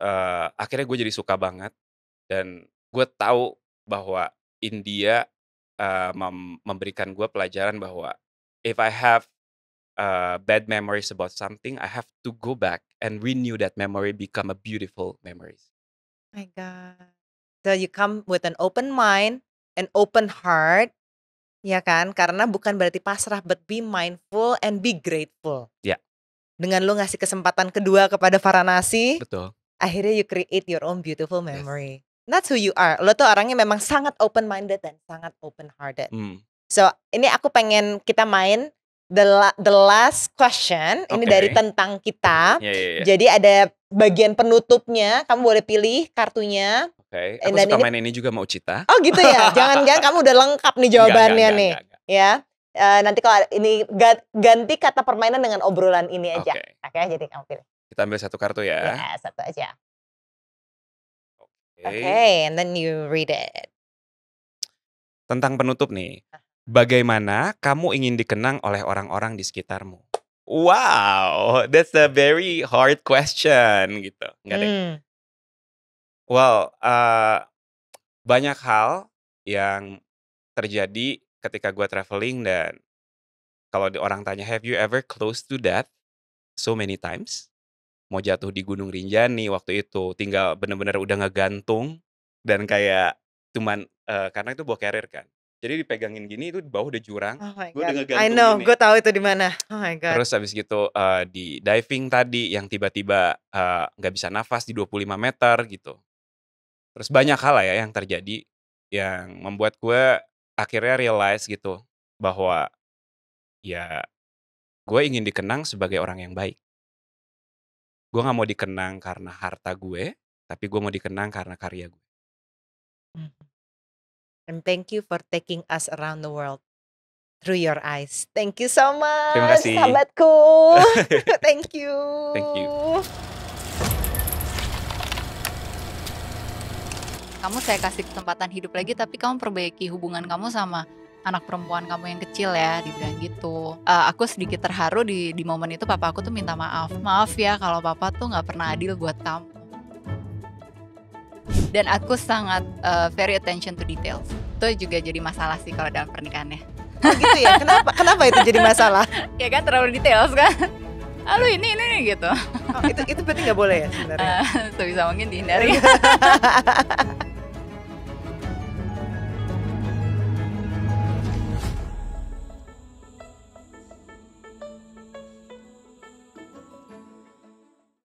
akhirnya gue jadi suka banget, dan gue tahu bahwa India memberikan gue pelajaran bahwa if I have bad memories about something, I have to go back and renew that memory, become a beautiful memories. My God. So you come with an open mind, an open heart, ya kan? Karena bukan berarti pasrah, but be mindful and be grateful. Ya. Dengan lu ngasih kesempatan kedua kepada Varanasi, Betul. akhirnya you create your own beautiful memory. That's who you are. Lo tuh orangnya memang sangat open minded dan sangat open hearted. So ini aku pengen kita main the last question. Ini dari tentang kita. Yeah. Jadi ada bagian penutupnya. Kamu boleh pilih kartunya. Oke. Aku suka main ini juga sama Ucita. Oh gitu ya. Jangan-jangan kamu udah lengkap nih jawabannya nih. Enggak. Ya. Nanti kalau ini ganti kata permainan dengan obrolan ini aja. Oke, jadi kamu pilih. Kita ambil satu kartu ya. Ya, satu aja. Okay, and then you read it. Tentang penutup nih. Bagaimana kamu ingin dikenang oleh orang-orang di sekitarmu? Wow, that's a very hard question gitu. Enggak deh. Well, banyak hal yang terjadi ketika gue traveling, dan kalau orang tanya, have you ever close to death? So many times. Mau jatuh di Gunung Rinjani waktu itu, tinggal bener-bener udah ngegantung, dan kayak cuman karena itu bawa carrier kan. Jadi dipegangin gini, itu di bawah udah jurang. Oh my Gue udah God. ngegantung I know, gini. gue tahu itu di mana. Oh my God. Terus habis gitu di diving tadi yang tiba-tiba nggak bisa nafas di 25 meter gitu. Terus banyak hal lah ya yang terjadi yang membuat gue akhirnya realize gitu bahwa ya gue ingin dikenang sebagai orang yang baik. Gue gak mau dikenang karena harta gue, tapi gue mau dikenang karena karya gue. And thank you for taking us around the world through your eyes. Thank you so much. Terima kasih. Sahabatku. Thank you. Thank you. Kamu saya kasih kesempatan hidup lagi, tapi kamu perbaiki hubungan kamu sama anak perempuan kamu yang kecil ya, dibilang gitu. Aku sedikit terharu di momen itu. Papa aku tuh minta maaf ya kalau papa tuh nggak pernah adil buat kamu. Dan aku sangat very attention to details. Itu juga jadi masalah sih kalau dalam pernikahannya. Oh gitu ya, kenapa itu jadi masalah? Ya kan, terlalu details kan. Lalu ini gitu. Oh, itu berarti nggak boleh ya sebenarnya. Sebisa mungkin dihindari.